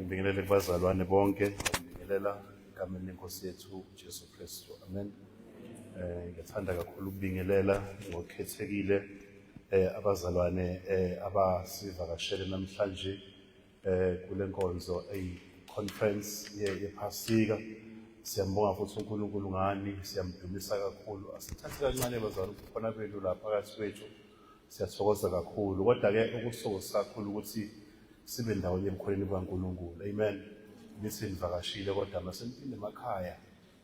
Ngibingelele kubazalwane bonke, ngibingelela egameni lenkosi yethu Jesu Kristu. Amen. Ngiyathanda kakhulu ukubingelela ngokukhethekile abazalwane abasivakashele namhlanje kule nkonzo conference yephasika. Siyambonga futhi uNkulunkulu ngani, siyamdumisa kakhulu. Asithathe kancane bazalwane ukukhona kwenu la phakathi kwethu. Siyathokoza kakhulu. Kodwa-ke ukusokoza kakhulu ukuthi sibe ndawonye emkhoneni kaNkulunkulu. Amen. Nithi nivakashile kodwa maseniphinde emakhaya.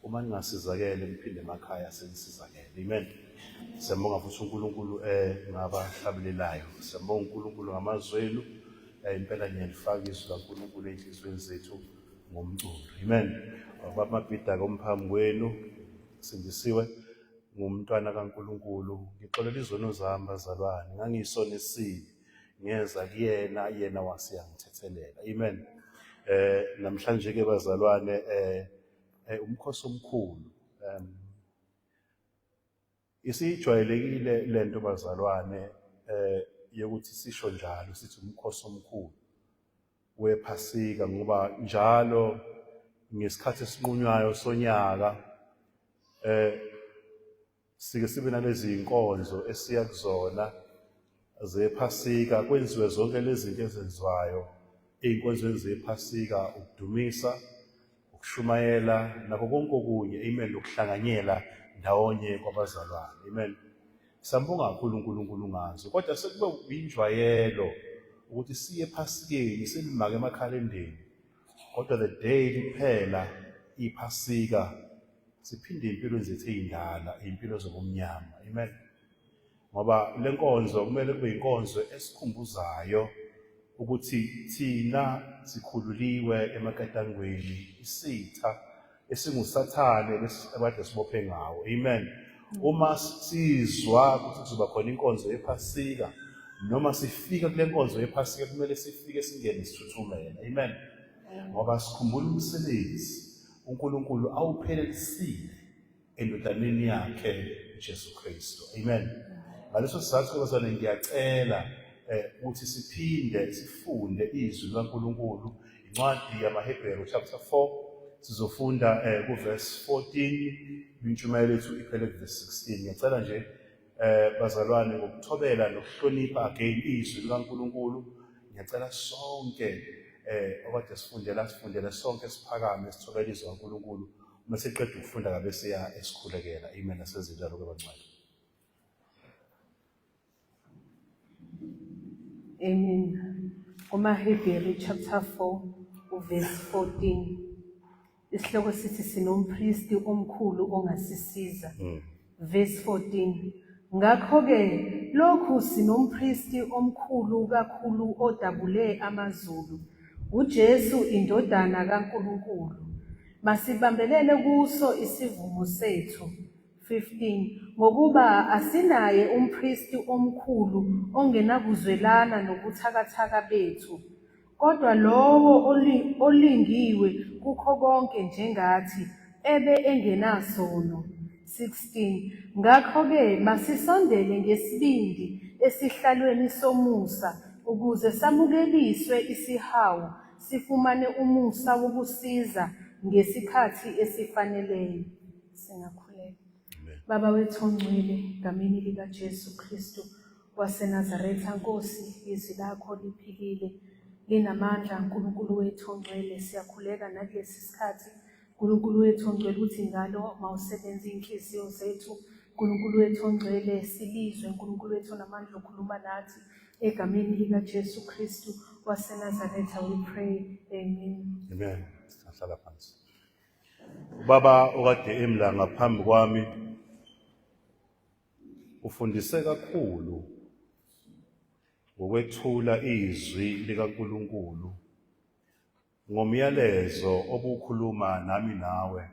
Uma ningasizakele niphinde emakhaya senisizakele. Amen. Siyambonga futhi uNkulunkulu ngabahlabelelayo. Siyambonga uNkulunkulu ngamazwi enu. Impela niyalifaka izwi kaNkulunkulu enhliziyweni zethu ngomculo. Amen. Baba Mabhida komphambi kwenu sindisiwe ngumntwana kaNkulunkulu. Ngixolela izono zami bazalwane, ngangisona esibi. Ngeza kuyena, yena wasiyangthethelela. Amen. Namhlanje ke bazalwane umkhosi omkhulu. Isijwayelekile lento bazalwane yokuthi sisho njalo sithi umkhosi omkhulu wephasika ngoba njalo ngesikhathi esinqunywayo sonyaka sike sibe nalezi inkonzo esiya kuzona zephasika, kwenziwe zonke lezi zinto ezenziwayo ey'nkonzweni zephasika, ukudumisa, ukushumayela nakho konke okunye. Amen. Ukuhlanganyela ndawonye kwabazalwane. Amen. Siyambonga kakhulu uNkulunkulu ngazo, kodwa sekube yinjwayelo ukuthi siye ephasikeni silimake emakhalendeni, kodwa the day liphela iphasika siphinde impilo zethu ey'ndala, impilo zobumnyama. Amen. Ngoba le nkonzo kumele kube inkonzo esikhumbuzayo ukuthi thina sikhululiwe emaketangweni, isitha esingusathane abade sibophe ngawo. Amen. Uma sizwa ukuthi kuzoba khona inkonzo yephasika noma sifika kule nkonzo yephasika kumele sifike singene sithuthumele. Amen. Ngoba sikhumbula umsebenzi uNkulunkulu awuphelelisile endodaneni yakhe Jesu Kristu. Amen. Ngaleso sizathu bazalwane ngiyacela ukuthi siphinde sifunde izwi likaNkulunkulu, incwadi yamaHebheru chapter 4 sizofunda kuverse 14 intshumayelo yethu iphele kuverse 16. Ngiyacela nje bazalwane ngokuthobela nokuhlonipha again izwi likaNkulunkulu, ngiyacela sonke okade sifundela sonke siphakame sithobela izwi likaNkulunkulu. Uma siqeda ukufunda kabe siya esikhulekela. Amen. Asezinjalo ke bancane. Amen. KumaHebheru chapter 4 verse 14. Isihloko sithi sinompristi omkhulu ongasisiza. Verse 14. Ngakho-ke lokhu sinompristi omkhulu kakhulu odabule amazulu, uJesu indodana kaNkulunkulu. Masibambelele kuso isivumo sethu. 15. Ngokuba asinaye umpristi omkhulu ongenakuzwelana nobuthakathaka bethu, kodwa lowo olingiwe kukho konke njengathi, ebe engenasono. 16. Ngakho-ke masisondele ngesibindi esihlalweni somusa ukuze samukeliswe isihawu, sifumane umusa wokusiza ngesikhathi esifaneleyo. Singakhuleka. Baba wethu ongcwele, ngamini likaJesu Kristu waseNazaretha, Nkosi, izwi lakho liphilile, linamandla. Nkulunkulu wethu ongcwele, siyakhuleka nakulesi sikhathi. Nkulunkulu wethu ongcwele, ukuthi ngalo mawusebenza iy'nhliziyo zethu. Nkulunkulu wethu ongcwele, silizwe. Nkulunkulu wethu onamandla okhuluma nathi, egameni likaJesu Kristu waseNazaretha we pray. Amen. Amen. Sihlala phansi. Ubaba okade emla ngaphambi kwami ufundise kakhulu ngokwethula izwi likaNkulunkulu ngomyalezo obukhuluma nami nawe,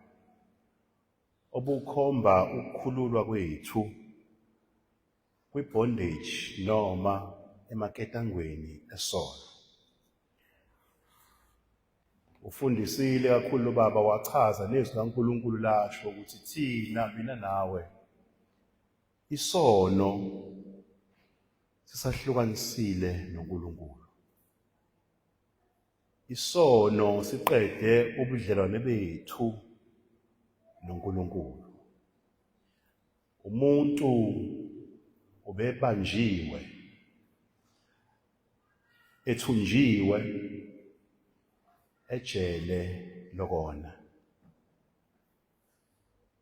obukhomba ukukhululwa kwethu kwi-bondage noma emaketangweni esono. Ufundisile kakhulu baba, wachaza nezwi likaNkulunkulu lasho ukuthi thina, mina nawe, isono sisahlukanisile noNkulunkulu. isono siqede ubudlelwane bethu noNkulunkulu. Umuntu ubebanjiwe, ethunjiwe ejele lokona.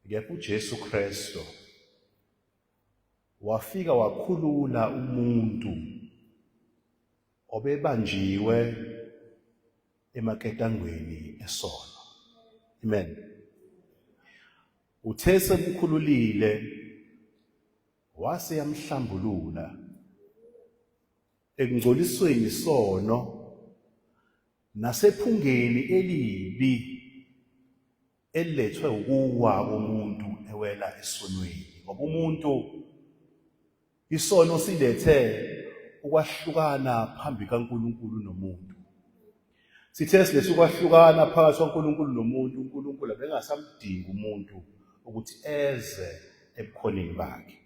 Kepha uJesu Kristu wafika wakhulula umuntu obebanjiwe emaketangweni esono. Amen. Uthe sekukhululile wase yamhlambulula ekungcolisweni isono nasephungeni elibi elethwe ukuwa komuntu ewela esonweni. Ngoba umuntu isono silethe ukwahlukana phambi kaNkulunkulu nomuntu. Sithe silethe ukwahlukana phakathi kaNkulunkulu nomuntu, uNkulunkulu abengasamdingi umuntu ukuthi eze ebukhoneni bakhe.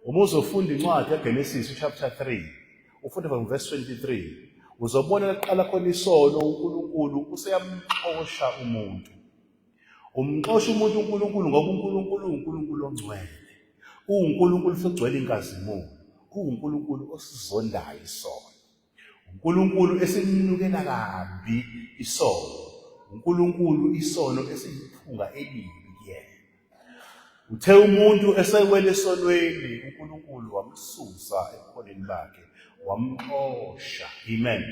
Uma uzofunda incwadi kaGenesis chapter 3, ufunda from verse 23, uzobona kuqala khona isono uNkulunkulu useyamxosha umuntu. Umxosha umuntu uNkulunkulu ngoba uNkulunkulu uNkulunkulu ongcwele. UNkulunkulu segcwele inkazimulo. UNkulunkulu osizondayo isono. uNkulunkulu esimnukela kabi isono. uNkulunkulu isono esiyiphunga elibi kuyena. Uthe umuntu esewele esonweni, uNkulunkulu wamsusa ebukhoneni bakhe, wamxosha. Amen.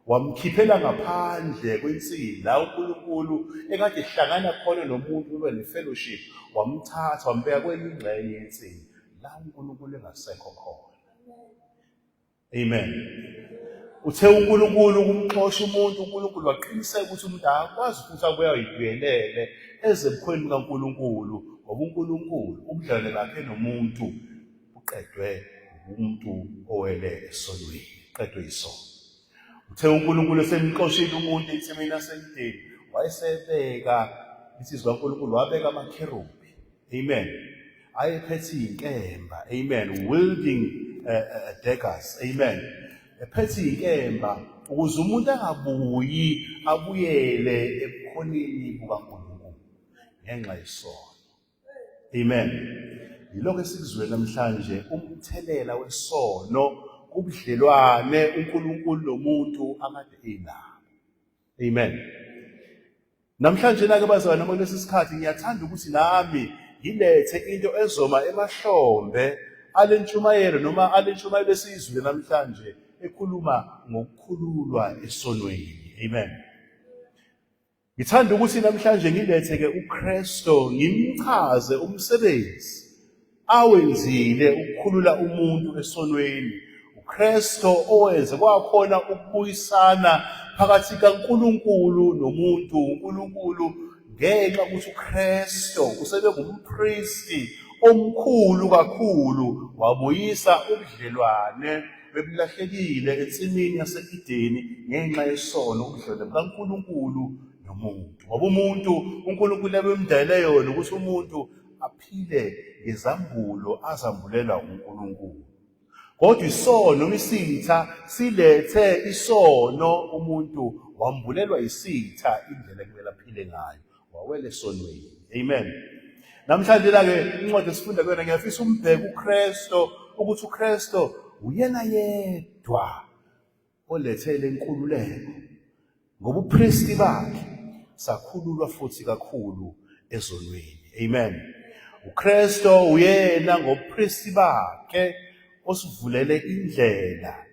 Wamkhiphela ngaphandle kwensimbi la uNkulunkulu ekade ehlangana khona nomuntu ube ne-fellowship, wamthatha wambeka kwenye ingxenye yensimbi la uNkulunkulu engasekho khona. Amen. Uthe uNkulunkulu kumxosha umuntu, uNkulunkulu waqiniseka ukuthi umuntu akwazi ukuthi abuye ayibuyelele eze ebukhoneni kaNkulunkulu, ngoba uNkulunkulu ubudlelwane bakhe nomuntu buqedwe umuntu owele esonweni, qedwe isono. Uthe uNkulunkulu esemxoshile umuntu ensimini yasemdeni, wayesebeka isizwe kaNkulunkulu, wabeka amakherubhi. Amen. Ayephethe inkemba. Amen. Wielding daggers. Amen. Ephethe inkemba ukuze umuntu angabuyi abuyele ebukhoneni bukaNkulunkulu ngenxa yesono. Amen. Yilokho esikuzwe namhlanje, umthelela wesono kubudlelwane uNkulunkulu nomuntu akade enabo. Amen. Namhlanje ke bazalwane, kulesi sikhathi ngiyathanda ukuthi nami ngilethe into ezoma emahlombe alentshumayelo noma alentshumayelo esizwe namhlanje ekhuluma ngokukhululwa esonweni. Amen. Ngithanda ukuthi namhlanje ngilethe ke uKristu, ngimchaze umsebenzi awenzile ukukhulula umuntu esonweni. uKristu owenze kwakhona ukubuyisana phakathi kaNkulunkulu nomuntu. uNkulunkulu ngenxa ukuthi uKristu usebengumpristi omkhulu kakhulu, wabuyisa ubudlelwane bebulahlekile ensimini yase-Edeni ngenxa yesono, ubudlelwane bukaNkulunkulu nomuntu. Ngoba umuntu uNkulunkulu ebemdale yona ukuthi umuntu aphile ngezambulo azambulelwa uNkulunkulu. Kodwa isono isitha silethe isono, umuntu wambulelwa isitha indlela ekumele aphile ngayo, wawela esonweni. Amen. Namhlanje ke incwadi esifunda kuyona ngiyafisa umbheke uKristu ukuthi uKristu uyena yedwa olethe lenkululeko. Ngoba upristi bakhe sakhululwa futhi kakhulu ezonweni. Amen. uKristu uyena ngobupristi bakhe osivulele indlela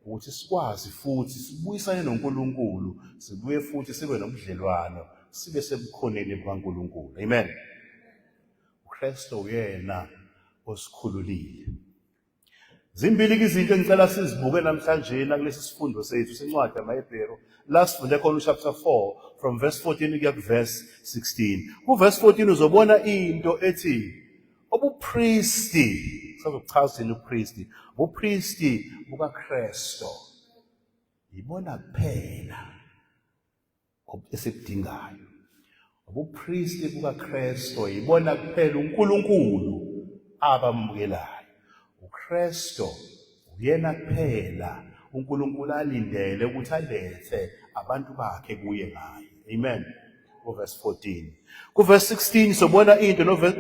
ukuthi sikwazi futhi sibuyisane noNkulunkulu, sibuye futhi sibe nobudlelwano, sibe sebukhoneni bukaNkulunkulu. Amen. uKristu uyena osikhululile. Zimbili izinto engicela sizibuke namhlanje kulesi sifundo sethu sencwadi yamaHebheru, la sifunde khona chapter 4 from verse 14 kuya verse 16. Kuverse 14 uzobona into ethi ubupristi, sazokuchazela ubupristi, ubupristi bukaKristu yibona kuphela esibudingayo. Ubupristi bukaKristu yibona kuphela uNkulunkulu abamukelayo. uKristu uyena kuphela uNkulunkulu alindele ukuthi alethe abantu bakhe kuye ngaye. Amen. Verse 14. Verse 16 sobona into no verse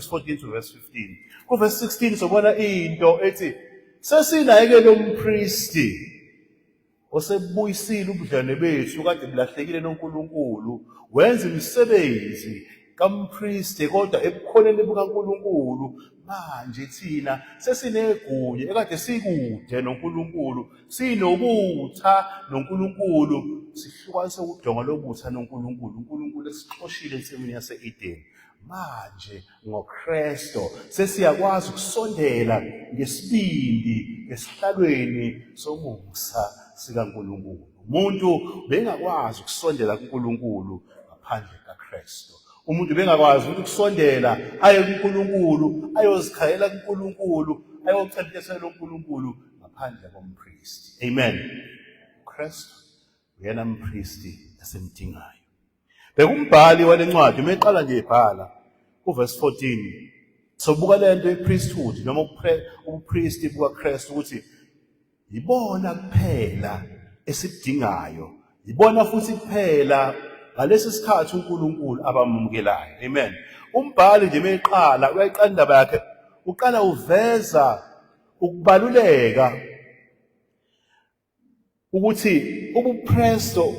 14 to verse 15. Verse 16 sobona into ethi sesinayeke lo mpristi osebuyisile ubudlane bethu kade bulahlekile noNkulunkulu wenza imisebenzi kampristi kodwa ebukhoneni bukaNkulunkulu manje thina sesinegunya ekade sikude noNkulunkulu sinobutha noNkulunkulu sihlukanise ukujonga lobutha noNkulunkulu uNkulunkulu esixoshile ensimini yase-Eden manje ngoKristu sesiyakwazi ukusondela ngesibindi esihlalweni somusa sikaNkulunkulu. Umuntu bengakwazi ukusondela kuNkulunkulu ngaphandle kaKristu. Umuntu bengakwazi ukusondela aye kuNkulunkulu, ayozikhayela kuNkulunkulu, ayochebisela uNkulunkulu ngaphandle kompristi. Amen. Kristu uyena mpristi esemdingayo. Bekumbhali walencwadi meqala nje ebhala verse 14. Sobuka lento priesthood noma ubupristi bukaKristu ukuthi yibona kuphela esidingayo, yibona futhi kuphela ngalesi sikhathi uNkulunkulu abamukelayo. Amen. Umbhali nje meqala uyayiqala indaba yakhe uqala uveza ukubaluleka ukuthi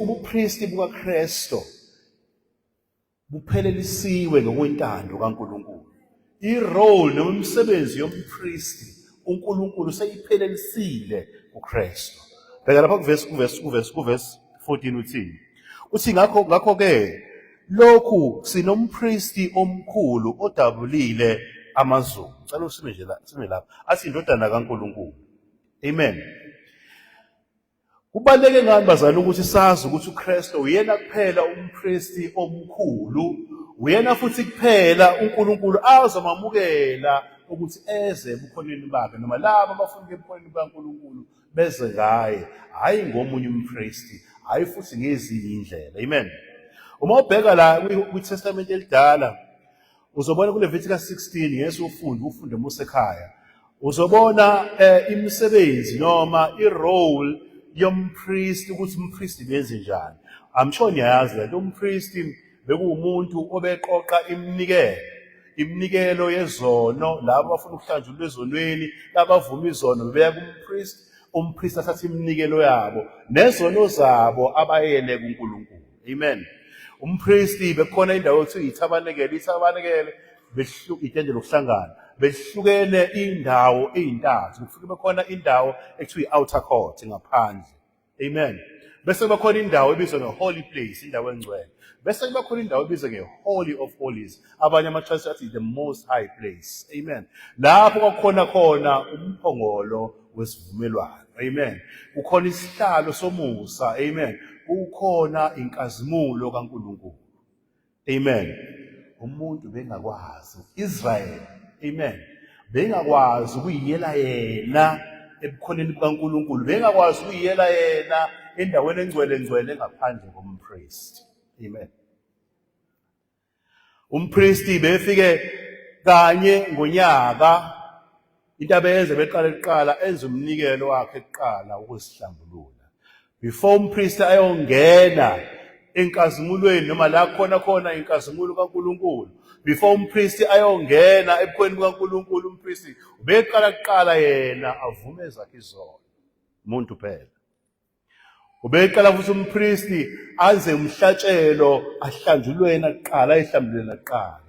ubupristi bukaKristu buphelelisiwe ngokwentando kaNkulunkulu. I-role noma umsebenzi yompristi uNkulunkulu seyiphelelisile kuKristu. Bheka lapha kuverse 14 uthini? Uthi ngakho ke lokhu sinompristi omkhulu odabulile amazulu. Ngicela usime nje lapha. Athi indodana kaNkulunkulu. Amen. Kubaleke ngani bazali ukuthi sazi ukuthi uKristu uyena kuphela umpristi omkhulu, uyena futhi kuphela uNkulunkulu azamamukela ukuthi eze ebukhoneni bakhe noma laba abafuna ebukhoneni kaNkulunkulu beze ngaye, hayi ngomunye umpristi, hayi futhi ngezinye indlela. Amen. Uma ubheka la kwiTestament elidala uzobona kuLeviticus 16 ngeke ufunde musekhaya. Uzobona imisebenzi noma i-role yompristi ukuthi umpristi benze njani. I'm sure niyazi lento umpristi bekuwumuntu obeqoqa iminikelo yezono labo abafuna ukuhlanjulwa ezonweni, labavuma izono bebeya kumpristi, umpristi athatha iminikelo yabo nezono zabo abayele kuNkulunkulu. Amen. Umpristi bekhona indawo ekuthiwa ithabanekele itende lokuhlangana behlukene indawo ezintathu. Kufike bekhona indawo ekuthiwa i-outer court ngaphandle. Amen. Bese bekhona indawo ebizwa nge-holy place, indawo engcwele. Bese bekhona indawo ebizwa nge-holy of holies. Abanye ama-churches athi the most high place. Amen. Lapho kwakhona khona umphongolo wesivumelwano. Amen. Kukhona isihlalo somusa. Amen. Kukhona inkazimulo kaNkulunkulu. Amen. Umuntu bengakwazi Israel. Amen. Bengakwazi ukuyiyela yena ebukhoneni bukaNkulunkulu, bengakwazi ukuyiyela yena endaweni engcwele ngaphandle kompristi. Amen. Umpristi befike kanye ngonyaka into abenze beqala enza umnikelo wakhe ekuqala ukusihlambulula. Before umpristi ayongena enkazimulweni noma la khona inkazimulo kaNkulunkulu, before umpristi ayongena ebukhweni bukaNkulunkulu, umpristi ubeqala kuqala yena avume zakhe izono. Umuntu phela. Ubeqala futhi umpristi anze umhlatshelo ahlanjulwe yena kuqala, ayihlambulule kuqala.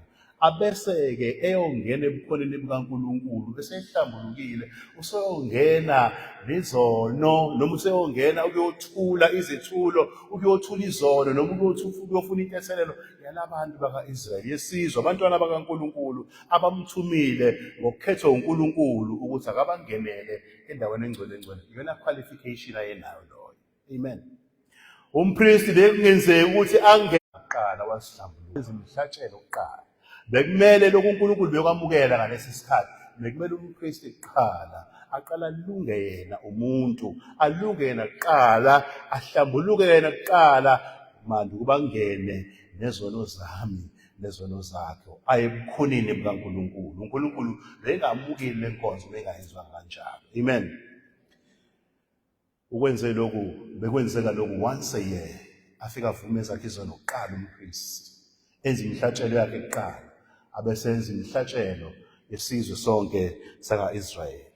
Abese ke eyongena ebukhoneni bukaNkulunkulu bese ehlambulukile useyongena lezono noma useyongena ukuyothula izethulo, ukuyothula izono noma ukuyofuna intethelelo yalabantu bakaIsrayeli yesizwe, abantwana bakaNkulunkulu abamthumile ngokukhethwa uNkulunkulu ukuthi akabangenele endaweni engcwele. Iyona qualification ayenayo loyo. Amen. Umpristi bekungenzeka ukuthi angene kuqala wasihlambulula izimhlatshelo kuqala. Bekumele lokhu uNkulunkulu bekwamukela ngalesi sikhathi. Bekumele umpristi kuqala aqala alunge yena umuntu, alunge yena kuqala, ahlambuluke yena kuqala, manje kuba ngene nezono zami nezono zakhe ayebukhoneni bukaNkulunkulu. uNkulunkulu bengamukeli lenkonzo bengayizwa kanjalo. Amen. ukwenze lokhu bekwenzeka lokhu once a year afika avume zakhe zokuqala umpriest enza imihlatshelo yakhe kuqala abesenza imihlatshelo yesizwe sonke saka-Israyeli.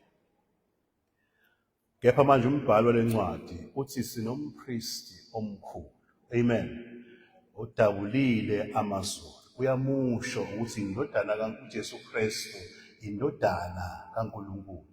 Kepha manje umbhalo lencwadi uthi sinompristi omkhulu, amen, odabulile amazulu. Uyamusho ukuthi indodana kaJesu Kristu, indodana kaNkulunkulu.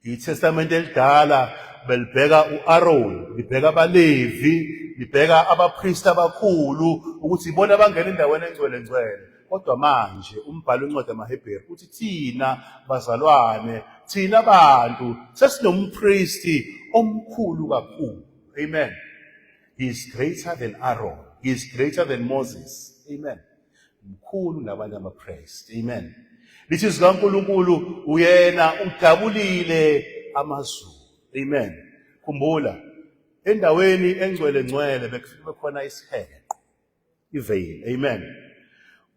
ITestament elidala belibheka uAaron, libheka abaLevi, libheka abapristi abakhulu ukuthi ibona abangena endaweni engcwele. Kodwa manje umbhalo wencwadi yamaHebheru uthi thina bazalwane, thina bantu sesinompristi omkhulu kakhulu. Amen. He is greater than Aaron. He is greater than Moses. Amen. Mkhulu nabanye abapriesti. Amen. Lithi zikaNkulunkulu uyena udabulile amazulu. Amen. Khumbula endaweni engcwele bekufike khona isihenqo, iveil. Amen.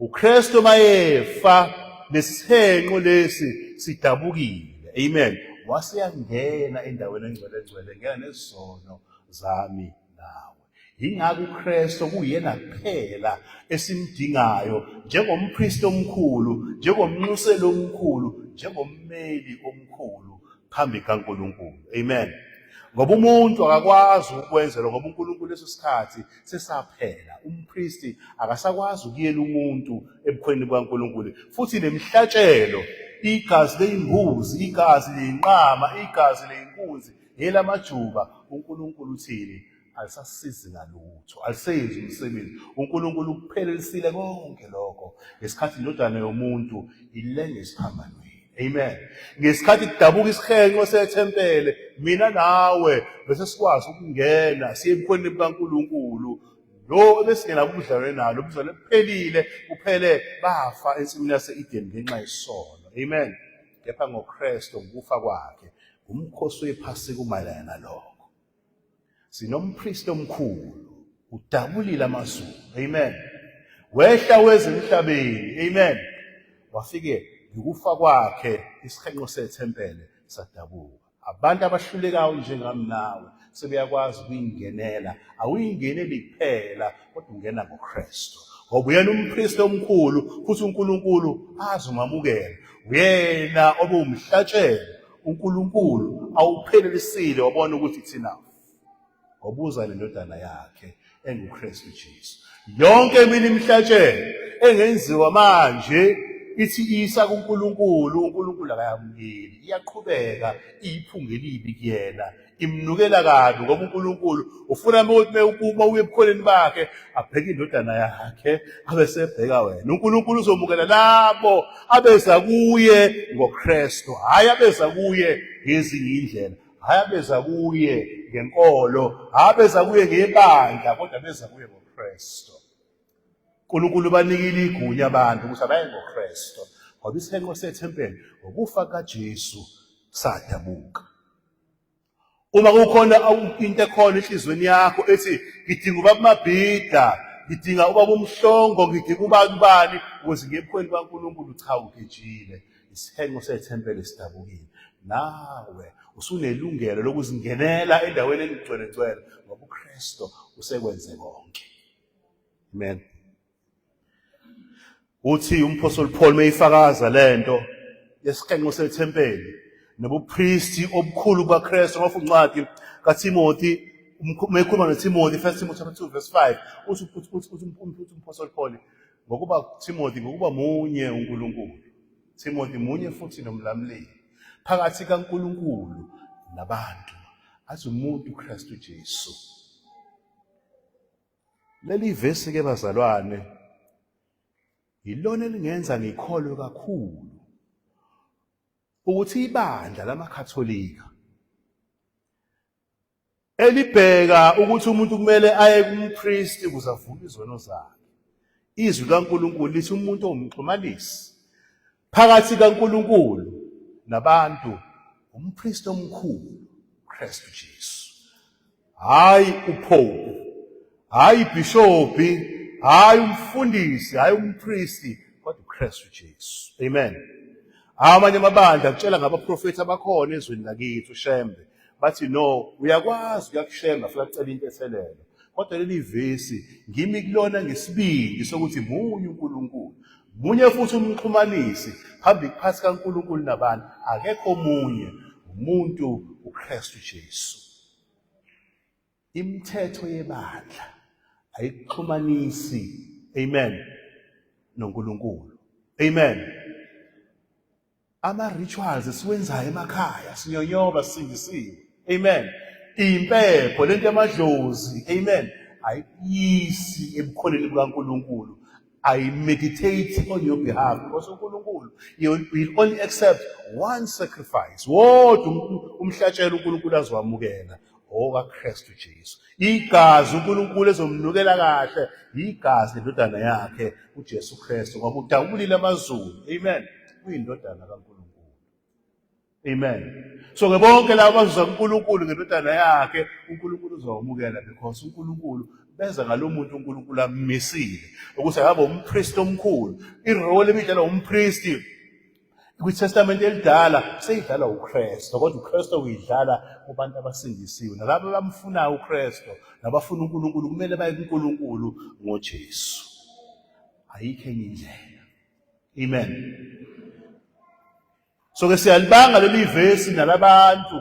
uKristu mayefa lesihenqo lesi sidabukile. Amen. Wasiyangena endaweni engcwele ngena nezono zami nawe. Ingakho uKristu kuyena kuphela esimdingayo njengompristi omkhulu, njengomnxuseli omkhulu, njengommeli omkhulu phambi kaNkulunkulu. Amen. Ngoba umuntu akakwazi ukwenza lokho ngoba uNkulunkulu leso sikhathi sesaphela. Umpristi akasakwazi ukuyela umuntu ebukhweni bukaNkulunkulu. Futhi nemihlatshelo, igazi leyimbuzi, igazi leyinqama, igazi leyinkunzi, elamajuba, uNkulunkulu uthini? Alisasizi ngalutho, alisenzi umsebenzi. uNkulunkulu kuphelelisile konke lokho ngesikhathi indodana yomuntu ilenge esiphambanweni. Amen. Ngesikhathi kudabuka isihenqo sethempele, mina nawe bese sikwazi ukungena siye ebukhweni bukaNkulunkulu. Lo besingena ubudlelwane nalo, ubudlelwane buphelile, kuphele bafa ensimini yase-Eden ngenxa yesono. Amen. Kepha ngoKristu ngokufa kwakhe, umkhosi wePhasika umayelana nalokho. Sinompristi omkhulu, udabulile amazulu. Amen. Wehla weza emhlabeni. Amen. Wafike ngokufa kwakhe isihenqo sethempele sadabuka. Abantu abahlulekayo njengami nawe sebeyakwazi ukuyingenela. Awuyingeneli kuphela kodwa ungena ngoKristu. Ngoba uyena umpristi omkhulu futhi uNkulunkulu azomamukela. Uyena obumhlatshelo uNkulunkulu awuphelelisile wabona ukuthi it's enough. Ngobuza lendodana yakhe enguKristu Jesu. Yonke eminye imihlatshelo engenziwa manje ithi isa kuNkulunkulu, uNkulunkulu akayamukeli. Iyaqhubeka iyiphunga elibi kuyena, imnukela kabi ngoba uNkulunkulu ufuna uma uye ebukhoneni bakhe abheke indodana yakhe abesebheka wena. uNkulunkulu uzomukela labo abeza kuye ngoKristu, hayi abeza kuye ngezinye indlela, hayi abeza kuye ngenkolo, abeza kuye ngebandla, kodwa beza kuye ngoKristu. uNkulunkulu banikile igunya abantu ukuthi abaye ngoKristu ngoba isihenqo sethempeli ngokufa kaJesu sadabuka. Uma kukhona into ekhona enhlizweni yakho ethi ngidinga ubaba uMabhida, ngidinga ubaba uMhlongo, ngidinga ubani ukuze ngebukhweni kaNkulunkulu, cha, ugejile. Isihenqo sethempeli sidabukile. Nawe usunelungelo lokuzingenela endaweni engcwele ngoba uKristu usekwenze konke. Amen. Uthi umpostoli Paul meyifakaza lento yesihenqo sethempeli nobupristi obukhulu bukaKristu ngoba uncwadi kaTimothy mekhuluma noTimothy, 1 Timothy chapter 2 verse 5, uthi umpostoli Paul ngokuba Timothy ngokuba munye uNkulunkulu. Timothy munye futhi nomlamleli phakathi kaNkulunkulu nabantu, athi umuntu uKristu Jesu. Leli vesi ke bazalwane ilona elingenza ngikholwe kakhulu ukuthi ibandla lamakhatholika elibheka ukuthi umuntu kumele aye kumpristi ukuze avuke izono zakhe. Izwi kaNkulunkulu lithi umuntu ongumxhumanisi phakathi kaNkulunkulu nabantu umpristi omkhulu uKristu Jesu. Hayi uPope, hayi ibhishophi, hayi umfundisi, hayi umpristi, kodwa uKristu Jesu. Amen. Amanye amabandla kutshela ngabaprofeti abakhona ezweni lakithi uShembe. bathi no uyakwazi uyakushare ngafika kucela into ethelelo. Kodwa leli vesi ngimi kulona ngesibindi sokuthi munye uNkulunkulu. Munye futhi umxhumanisi phakathi kaNkulunkulu nabantu akekho munye umuntu uKristu Jesu. Imithetho yebandla ayikuxhumanisi, amen, noNkulunkulu. Amen. Ama-rituals esiwenzayo emakhaya sinyonyoba sisindisiwe. Amen. Impepho lento yamadlozi, amen, ayiyisi ebukhoneni bukaNkulunkulu. I meditate on your behalf because uNkulunkulu will only accept one sacrifice. Wodwa umhlatshelo uNkulunkulu azowamukela okaKristu Jesu. Igazi uNkulunkulu ezomnukela kahle igazi lendodana yakhe uJesu Kristu ngoba udabulile amazulu. Amen. Uyindodana kaNkulunkulu. Amen. So ke bonke labo abazuza kuNkulunkulu ngendodana yakhe uNkulunkulu uzawamukela because uNkulunkulu benza ngalomuntu uNkulunkulu amisile ukuthi akabe umpriest omkhulu. Irole ebidlalwa umpriest kwiTestament elidala seyidlalwa uKristu kodwa uKristu uyidlala kubantu abasindisiwe. Nalabo abamfunayo uKristu nabafuna uNkulunkulu kumele baye kuNkulunkulu ngoJesu. Ayikho enye indlela. Amen. So ke siyalibanga leli vesi nalabantu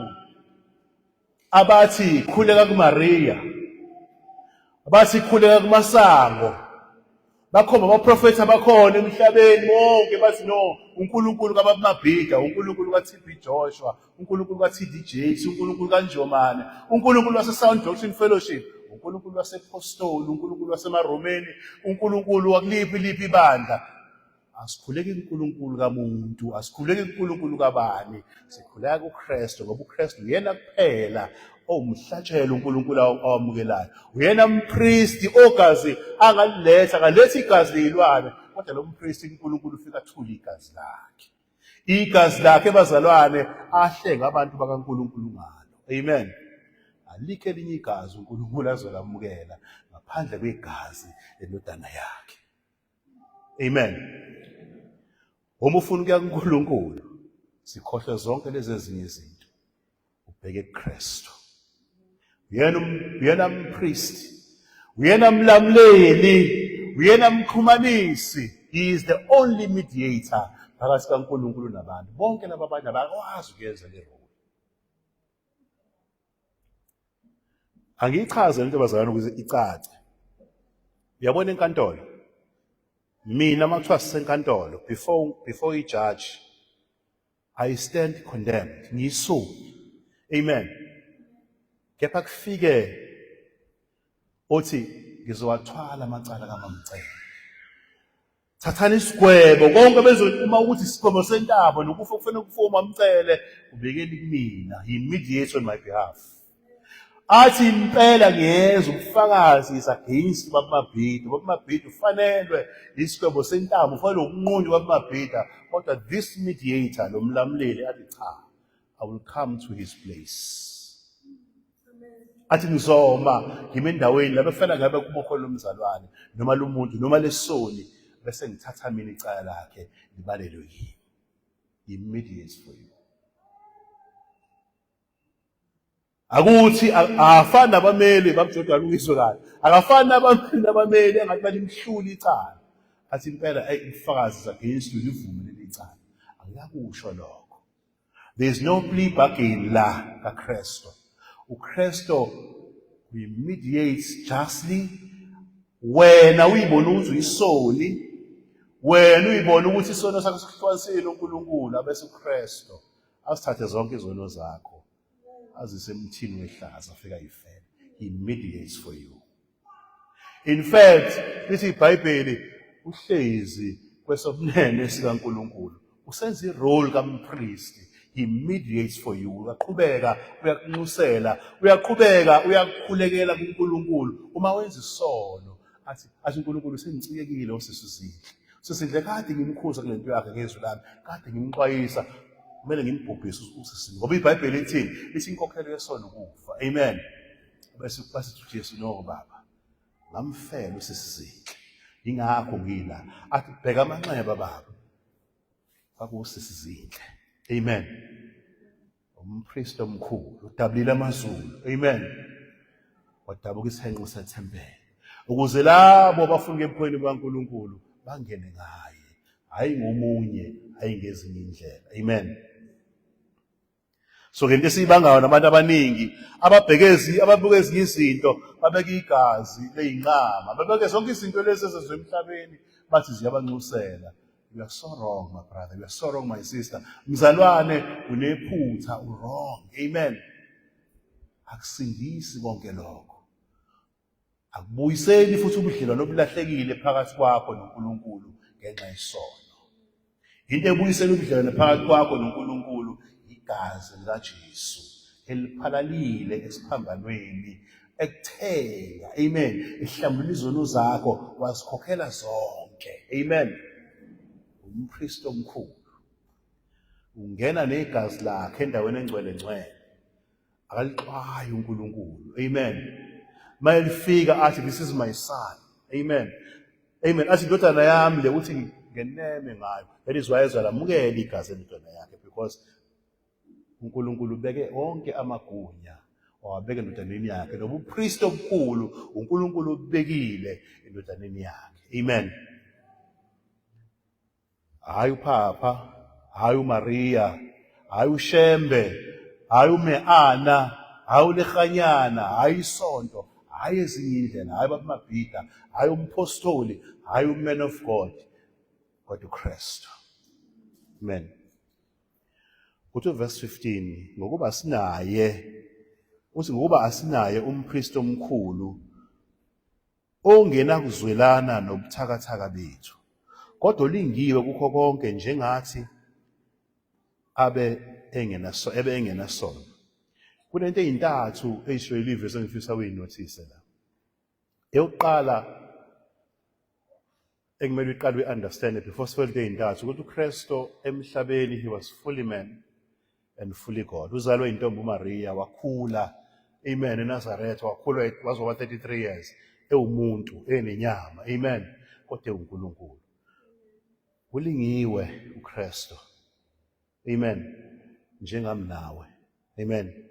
abathi khuleka kuMaria, abathi khuleka kumasango, bakhomba abaprofethi abakhona emhlabeni wonke bathi no uNkulunkulu kaBabamabhida, uNkulunkulu kaTB Joshua, uNkulunkulu kaTD Jakes, uNkulunkulu kaNjomane, uNkulunkulu waseSound Doctrine Fellowship, uNkulunkulu wasePostoli, uNkulunkulu waseMaromeni, uNkulunkulu wakuliphi ibandla. Asikhuleki kuNkulunkulu kamuntu, asikhuleki kuNkulunkulu kabani, sikhuleka kuKristu ngoba uKristu uyena kuphela omhlatshelo uNkulunkulu awamukelayo. Uyena umpriest ogazi angaliletha, akalethi igazi leyilwane, kodwa lo mpriest uNkulunkulu ufika athule igazi lakhe. Igazi lakhe bazalwane ahlenga abantu bakaNkulunkulu ngalo. Amen. Alikho elinye igazi uNkulunkulu azolamukela ngaphandle kwegazi lendodana yakhe. Amen. Uma ufuna ukuya kuNkulunkulu sikhohle zonke lezi ezinye izinto ubheke kuKristu. Uyena umpriest, uyena mlamleli, uyena mxhumanisi. He is the only mediator phakathi kaNkulunkulu nabantu. Bonke laba abanye abakwazi ukuyenza le role. Angiyichaze lento bazalwane ukuze icace. Uyabona enkantolo mina makuthiwa sisenkantolo before ijudge I stand condemned, ngiyisoni. Amen. Kepha kufike othi ngizowathwala amacala kaMamcele. Thathani isigwebo konke bezoma ukuthi isigwebo sentaba nokufa kufanele kufa uMamcele ubekeli kumina. He mediates on my behalf. Athi impela ngiyeza ubufakazi against uBabamabhida. uBabamabhida ufanelwe isigwebo sentaba, ufanele ukunqunjwa uBabamabhida, kodwa this mediator lo mlamleli athi cha, I will come to his place. Athi ngizoma ngime endaweni la befana ngabe kumokho lomzalwane noma lo muntu noma lesoni bese ngithatha mina icala lakhe libalelwe yini. He mediates for you. Akuthi afana nabameli bakuJoda Luyiso kahle. Akafana nabameli engathi balimhluli icala. Athi impela ubufakazi against you livume leli icala. Akuyakusho lokho. There is no plea bargain la kaKristu. uKristu we mediates justly. Wena uyibona ukuthi uyisoni, wena uyibona ukuthi isono sakho sikuhlukanisile uNkulunkulu, abese uKristu asithathe zonke izono zakho azise emthini wehlaza afika yifele. He mediates for you. In fact, lithi iBhayibheli uhlezi kwesobunene sikaNkulunkulu usenza irole kampriest. He mediates for you. Uyaqhubeka uyakunxusela, uyaqhubeka uyakukhulekela kuNkulunkulu uma wenza isono. Athi uNkulunkulu sengicikekile osisizinhle. Sisindle kade ngimkhuza kulento yakhe ngezwi lami, kade ngimxwayisa, kumele ngimbhubhise usisizinhle. Ngoba iBhayibheli lithini? Lithi inkokhelo yesono ukufa. Amen. Bese basithi uJesu no baba. Ngamfela usisizinhle. Ingakho ngila. Athi bheka amanxeba baba. Akusisizinhle. Amen. umpristi omkhulu udabulile amazulu, amen, wadabuka isihenqo sethempeli ukuze labo abafuna ebukhweni bukaNkulunkulu bangene ngaye, hayi ngomunye, hayi ngezinye indlela, amen. So ngento esiyibangayo nabantu abaningi ababuka ezinye izinto, babeka igazi leyinqama, babeka zonke izinto lezi ezenzwe emhlabeni bathi ziyabancusela. You are so wrong, my brother. You are so wrong, my sister. Mzalwane, unephutha, wrong. Amen. Akusindisi konke lokho. Akubuyiseli futhi ubudlelwano obulahlekile phakathi kwakho noNkulunkulu ngenxa yesono. Into ebuyisela ubudlelwano phakathi kwakho noNkulunkulu igazi likaJesu eliphalalile esiphambanweni ekuthenga, amen, ehlambula izono zakho wazikhokhela zonke, amen. Umpristi omkhulu ungena negazi lakhe endaweni engcwele ngcwele, akalixwayi uNkulunkulu, amen. Mayelifika athi this is my son, amen, amen, athi indodana yami le uthi ngeneme ngayo. That is why ezalamukela igazi lendodana yakhe, because uNkulunkulu ubeke onke amagunya wawabeka endodaneni yakhe, nobupristi obukhulu uNkulunkulu ubekile endodaneni yakhe, amen. Hayi uPhapha, hayi uMaria, hayi uShembe, hayi uMeana, hayi uLeganyana, hayi isonto, hayi ezinye indlela, hayi babuMabhida, hayi umpostoli, hayi uman of God, kodwa uKristu, amen. Kuthi verse 15, ngokuba asinaye umpristi omkhulu ongena kuzwelana nobuthakathaka bethu, kodwa olingiwe kukho konke njengathi ebe engenasono. Kunento eyintathu eyisho ilivesi engifisa uyinothise la. Eyokuqala ekumele uqale uyi-understand before sifike eyintathu ukuthi uKristu emhlabeni he was fully man and fully God. Uzalwe intombi uMaria, wakhula, amen, eNazaretha, wakhula wazoba 33 years, ewumuntu, enenyama, amen, kodwa uNkulunkulu. Ulingiwe uKristu, amen, njengami nawe, amen.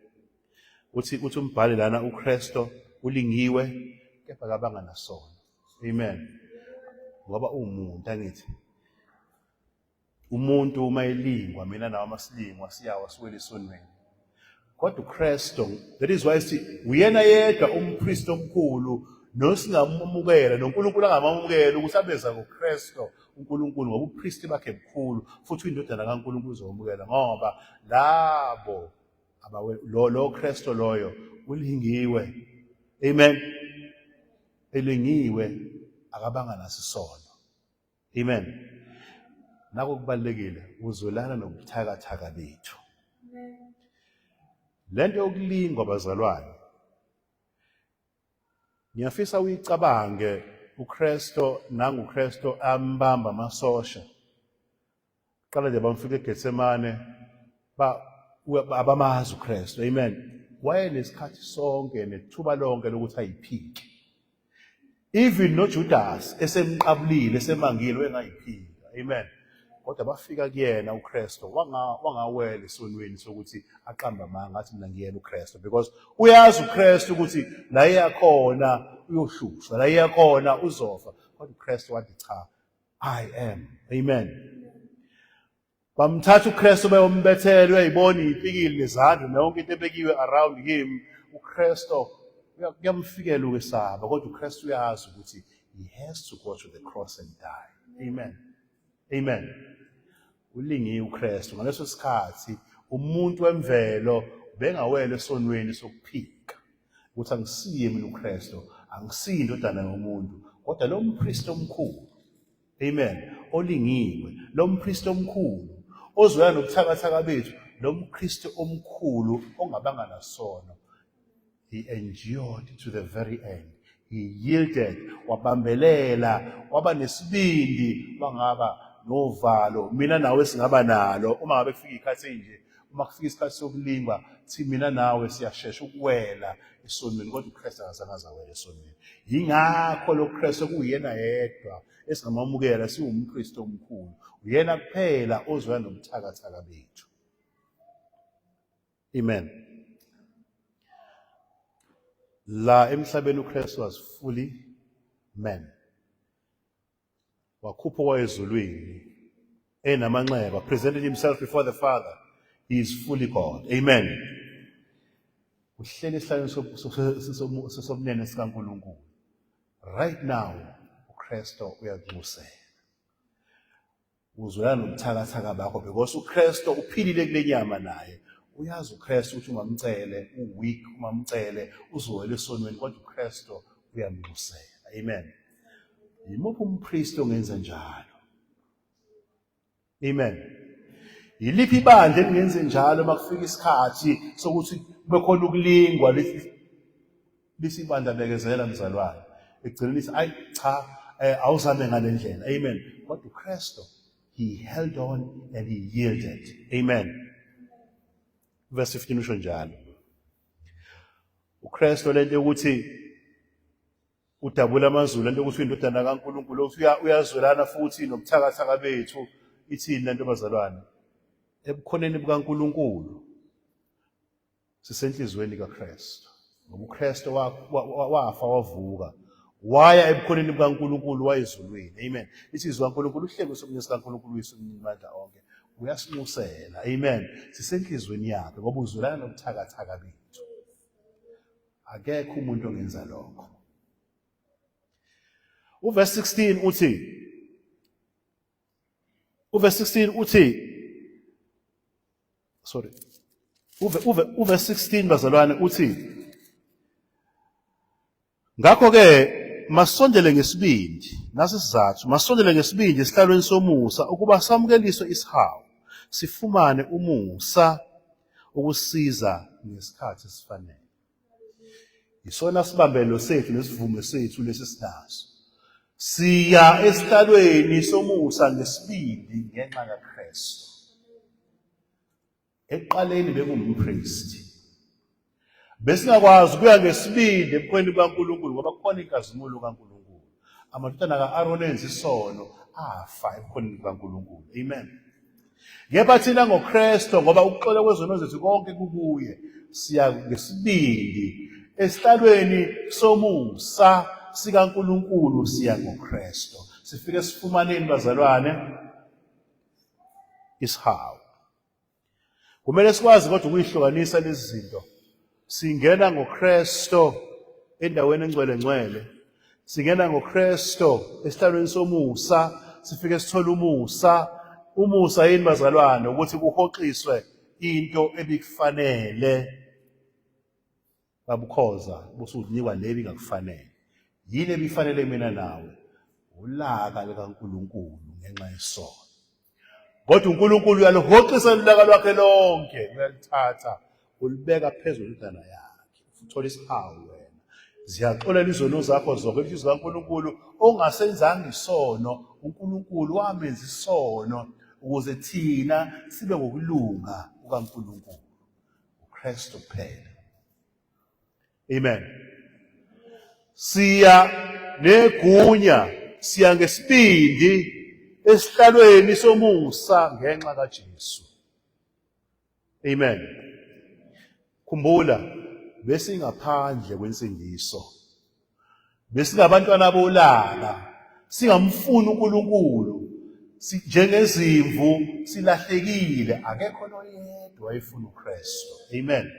Uthi umbhali lana uKristu ulingiwe kepha kabanga nasono, amen, ngoba umuntu angithi umuntu uma elingwa, mina nawe masilingwa siyawa siwele esonweni, kodwa uKristu, that is why uyena yedwa umpristi omkhulu nosingamamukela noNkulunkulu angamamukela ukuthi abeza ngoKristu uNkulunkulu ngoba upristi bakhe bukhulu, futhi indodana kaNkulunkulu uzomukela ngoba labo lo Kristu loyo ulingiwe, amen, elingiwe akabanga nasisono, amen. Nako kubalekile uzolana nobuthakathaka bethu. Lento yokulingwa bazalwane, ngiyafisa uyicabange uKristu nanguKristu ambamba amasosha. Qala nje bamfika eGetsemane abamazi uKristu, amen. Wayenesikhathi sonke nethuba lonke lokuthi ayiphike. Even noJudas esemqabulile esemangile wengayiphika, amen. Kodwa bafika kuyena uKristu wangawela esonweni sokuthi aqamba amanga athi mina ngiyena uKristu, because uyazi uKristu ukuthi la eyakhona uyohlushwa, la eyakhona uzofa, kodwa uKristu wathi cha, I am, amen. Bamthatha uKristu bayombethela, uyayibona ipikile nezandla nonke into ebekiwe around him. uKristu kuyamfikela ukwesaba, kodwa uKristu uyazi ukuthi he has to go to the cross and die, amen, amen. Ulingiwe uKristu ngaleso sikhathi umuntu wemvelo bengawela esonweni sokuphika ukuthi angisiye mina uKristu, angisiye indodana yomuntu, kodwa lo mpristi omkhulu, amen, olingiwe, lo mpristi omkhulu ozwela nobuthakathaka bethu, lo mpristi omkhulu ongabanga nasono, he endured to the very end. He yielded, wabambelela, waba nesibindi, wangaba novalo. Mina nawe singaba nalo uma ngabe kufika ikhathi enje, uma kufika isikhathi sokulingwa, thi mina nawe siyashesha ukuwela esonweni, kodwa uKristu akazange azawela esonweni. Yingakho lo Kristu kuyena yedwa esingamamukela siwumpristi omkhulu. Uyena kuphela ozwela nobuthakathaka bethu. Amen. La emhlabeni uKristu was fully man. Wakhupha ezulwini enamanxeba, presented himself before the Father. He is fully God. Amen. Uhleli esihlalweni sobunene sikaNkulunkulu. Right now, uKristu uyakumusela. Uzwelana nobuthakathaka bakho because uKristu uphilile kule nyama naye. Uyazi uKristu ukuthi ungamcele, uweak, umamcele, uzowela esonweni kodwa uKristu uyamlusela. Amen. Yimuphi umpriest ongenza njalo? Amen. Yiliphi ibandla elingenze njalo makufika isikhathi sokuthi kube khona ukulingwa lisibandla bekezela mzalwane. Ekugcineni lithi ayi cha awuzame ngale ndlela. Amen. Kodwa uKristu he held on and he yielded. Amen. Verse 15 usho njalo. uKristu lento ukuthi udabula amazulu lento ukuthi indodana kaNkulunkulu ukuthi uyazwelana futhi nobuthakathaka bethu ithini lento bazalwane. Ebukhoneni bukaNkulunkulu sisenhlizweni kaKristu. Ngoba uKristu wafa wavuka. Waya ebukhoneni bukaNkulunkulu wayezulwini. Amen. Isizwe kaNkulunkulu uhlelo somnyama kaNkulunkulu uyisimandla onke. Uyasimusela. Amen. Sisenhlizweni yakhe ngoba uzwelana nobuthakathaka bethu. Akekho umuntu ongenza lokho. Uverse 16 uthi sorry. Uverse 16 bazalwane uthi ngakho ke masondele ngesibindi nasi sizathu masondele ngesibindi esihlalweni somusa ukuba samukeliswe isihawu sifumane umusa ukusiza ngesikhathi esifanele. Isona sibambelo sethu nesivumo sethu lesi sinaso. Siya esihlalweni somusa ngesibindi ngenxa kaKristu. Eqaleni bekungumpriest. Besingakwazi kuya ngesibindi ebukhweni bukaNkulunkulu ngoba kukhona inkazimulo kaNkulunkulu. Amadodana kaAroni enza isono afa ebukhweni bukaNkulunkulu. Amen. Ngepha thina ngoKristu ngoba ukuxola kwezono zethu konke kubuye siya ngesibindi esihlalweni somusa sikaNkulunkulu siya ngoKristu. Sifike sifumaneni bazalwane isihawu. Kumele sikwazi kodwa ukuyihlukanisa lezi zinto. Singena ngoKristu endaweni engcwele. Singena ngoKristu esihlalweni somusa, sifike sithola umusa. Umusa yini bazalwane ukuthi kuhoxiswe into ebikufanele. Babukhoza busunikwa lebi ngakufanele. Yini ebifanele mina nawe? Ulaka likaNkulunkulu ngenxa yesono. Kodwa uNkulunkulu uyalihoxisa ulaka lwakhe lonke, uyalithatha ulibeka phezulu indana yakhe. Uthola isihawu wena. Ziyaxolela izono zakho zonke isizwe kaNkulunkulu ongasenzanga isono. uNkulunkulu wamenza isono ukuze thina sibe ngokulunga kukaNkulunkulu. uKristu kuphela. Amen. Siya negunya, siya ngesibindi esihlalweni somusa ngenxa kaJesu. Amen. Khumbula besingaphandle kwensindiso. Besingabantwana bolaka, singamfuni uNkulunkulu. Njengezimvu silahlekile, akekho noyedwa wayefuna uKristu. Amen.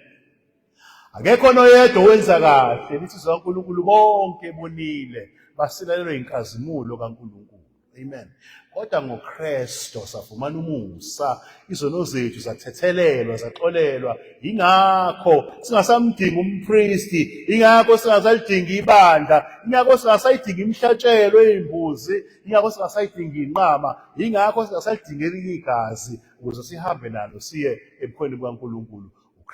Akekho noyedwa wenza kahle, lithi uNkulunkulu bonke bonile basilalelwe inkazimulo kaNkulunkulu. Amen. Kodwa ngoKristu safumana umusa, izono zethu zathethelelwa, zaxolelwa. Ingakho singasamdingi umpriesti, ingakho singasalidingi ibandla, ingakho singasayidingi imihlatshelo yezimbuzi, ingakho singasayidingi inqama, ingakho singasalidingi igazi ukuze sihambe nalo siye ebukhweni bukaNkulunkulu.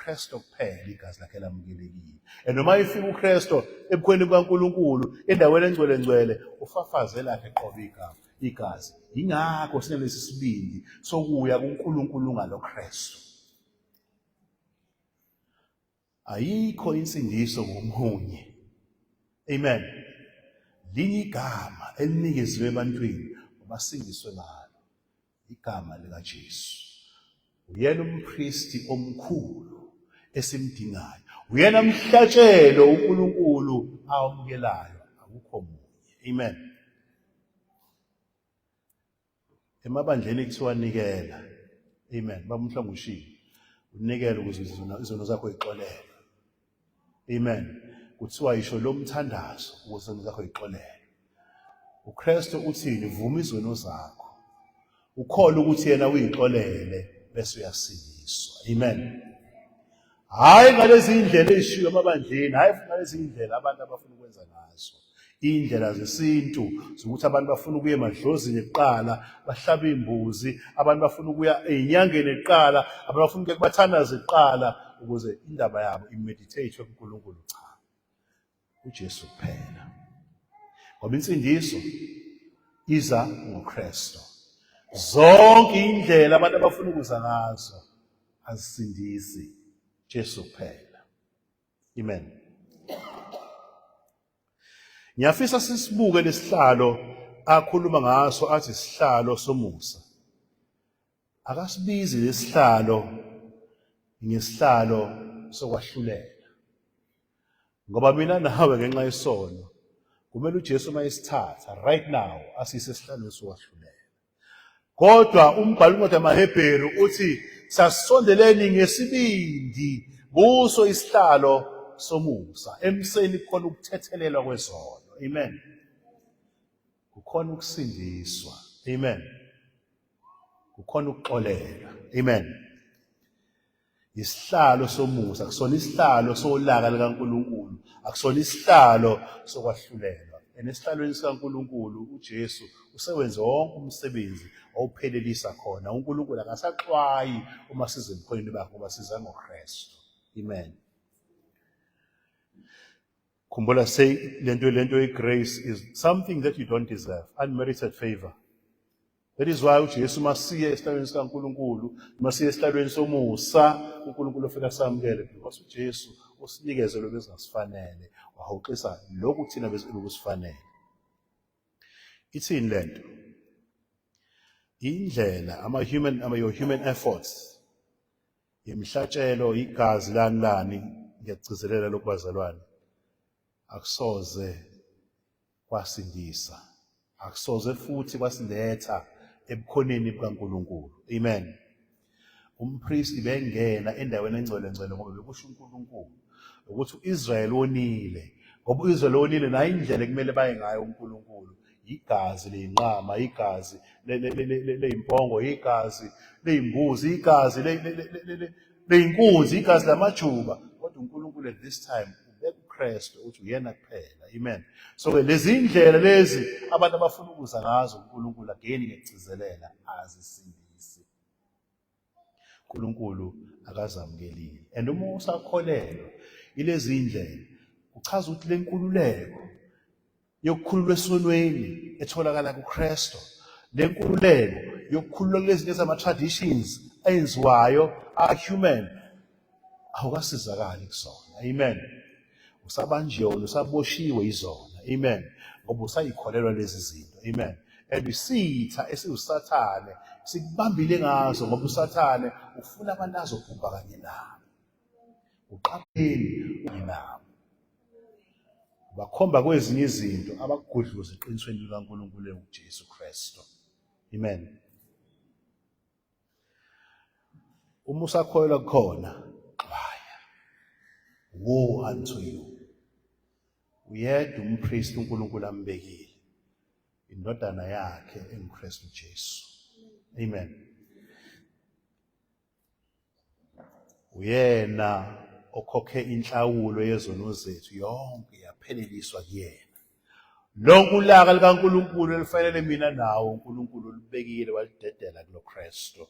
uKristu kuphela igazi lakhe lamukelekile. Noma ifika uKristu ebukhweni bukaNkulunkulu endaweni engcwele ufafaze lakhe qobe igazi. Ingakho sinelesi sibindi sokuya kuNkulunkulu ngaloKristu. Ayikho insindiso ngomunye. Amen. Linye igama elinikeziwe ebantwini abasindiswe ngalo. Igama likaJesu. Uyena umpristi omkhulu esimdingayo. Uyena mhlatshelo uNkulunkulu awamukelayo, akukho munye. Amen. Emabandleni kuthiwa nikela. Amen. Bamhla ngushiya. Unikele ukuze izono zakho ixolele. Amen. Kuthiwa yisho lo mthandazo ukuze izono zakho ixolele. uKristu uthini? Vuma izono zakho. Ukholwa ukuthi yena uyixolele bese uyasindiswa. Amen. Hayi ngalezi indlela ezishiyo emabandleni, hayi ngalezi indlela abantu abafuna ukwenza ngazo. Indlela zesintu zokuthi abantu bafuna ukuya emadlozini eqala, bahlaba imbuzi, abantu bafuna ukuya ezinyangeni eqala, abantu bafuna ukuya kubathandaza eqala ukuze indaba yabo imeditate kuNkulunkulu. Cha. uJesu kuphela. Ngoba insindiso iza ngoKristu. Zonke indlela abantu abafuna ukuza ngazo azisindisi. Jesu kuphela. Amen. Ngiyafisa sisibuke lesihlalo akhuluma ngaso athi isihlalo somusa. Akasibizi lesihlalo ngesihlalo sokwahlulela. Ngoba mina nawe ngenxa yesono kumele uJesu mayesithatha right now asise esihlalweni sokwahlulela. Kodwa umbhalo wencwadi yamaHebheru uthi sasondeleni ngesibindi kuso isihlalo somusa. Emseni kukhona ukuthethelelwa kwezono. Amen. Kukhona ukusindiswa. Amen. Kukhona ukuxolelwa. Amen. Isihlalo somusa, akusona isihlalo solaka likaNkulunkulu, akusona isihlalo sokwahlulelwa. Esihlalweni sikaNkulunkulu uJesu usewenze wonke umsebenzi awuphelelisa khona. uNkulunkulu akasaxwayi uma size emkhonweni bakhe ngoba siza ngoKristu. Amen. Khumbula say lento grace is something that you don't deserve, unmerited favor. That is why uJesu masiye esihlalweni sikaNkulunkulu, masiye esihlalweni somusa, uNkulunkulu ufika samukele because uJesu usinikeze lokho ezingasifanele, wahoxisa lokhu thina bezikusifanele. Ithini lento? Indlela your human efforts, yemhlatshelo, igazi lani ngiyagcizelela lokhu bazalwane, akusoze kwasindisa, akusoze futhi kwasiletha ebukhoneni bukaNkulunkulu. Amen. Umpristi bengena endaweni engcwele ngoba bekusho uNkulunkulu ukuthi uIsrael wonile, ngoba uIsrael wonile nayo indlela ekumele baye ngayo uNkulunkulu, igazi leyinqama, igazi leyimpongo, igazi leyimbuzi, igazi leyinkunzi, igazi lamajuba. Kodwa uNkulunkulu at this time ubeka uKristu uthi uyena kuphela. Amen. So lezi indlela lezi abantu abafuna ukuza ngazo uNkulunkulu again ngiyagcizelela azisindisi. uNkulunkulu akazamukelile. And uma usakholelwa ilezi indlela uchaza ukuthi lenkululeko yokukhululwa esonweni etholakala kuKristu, lenkululeko yokukhululwa kulezi zinto zama-traditions enziwayo are-human, awukasizakali kusona. Amen. Usabanjiwe, usaboshiwe izona. Amen. Ngoba usayikholelwa lezi zinto. Amen. And isitha esiwusathane sikubambile ngazo ngoba usathane ufuna abantu azobhubha kanye nabo. Uqapheni kanye nabo. Bakhomba kwezinye izinto abakugudluza eqinisweni likaNkulunkulu uJesu Kristu. Amen. Uma usakholelwa khona, xwaya. Woe unto you. Uyedwa umpristi uNkulunkulu ambekile, indodana yakhe enguKristu Jesu. Amen. Uyena okhokhe inhlawulo yezono zethu yonke yapheleliswa kuyena. Lonke ulaka likaNkulunkulu elifanele mina nawo uNkulunkulu olubekile walidedela kuloKristu.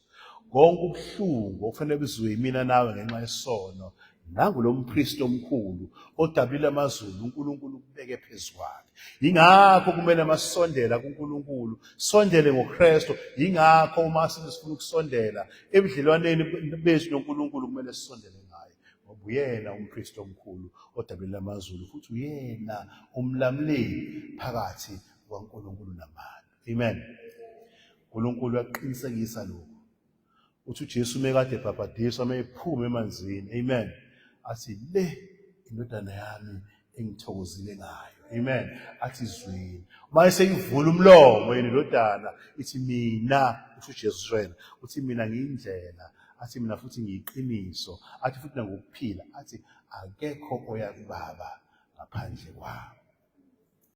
Konke ubuhlungu okufanele bizwe mina nawe ngenxa yesono, nangulo mpristi omkhulu odabulile amazulu uNkulunkulu ukubeke phezukwakhe. Yingakho kumele masondela kuNkulunkulu, sondele ngoKristu. Yingakho uma sifuna ukusondela ebudlelwaneni bethu noNkulunkulu kumele sisondele ngaye, ngoba uyena umpristi omkhulu odabulile amazulu futhi uyena umlamleli phakathi kwaNkulunkulu nabantu. Amen. uNkulunkulu uyaqinisekisa lokho. Uthi uJesu mekade ebhabhadiswa mephuma emanzini. Amen. athi le indodana yami engithokozile ngayo. Amen. Athi zwini. Uma eseyivula umlomo yena indodana ithi mina, usho uJesu wena, uthi mina ngiyindlela, athi mina futhi ngiyiqiniso, athi futhi nangokuphila, athi akekho oya kuBaba ngaphandle kwami.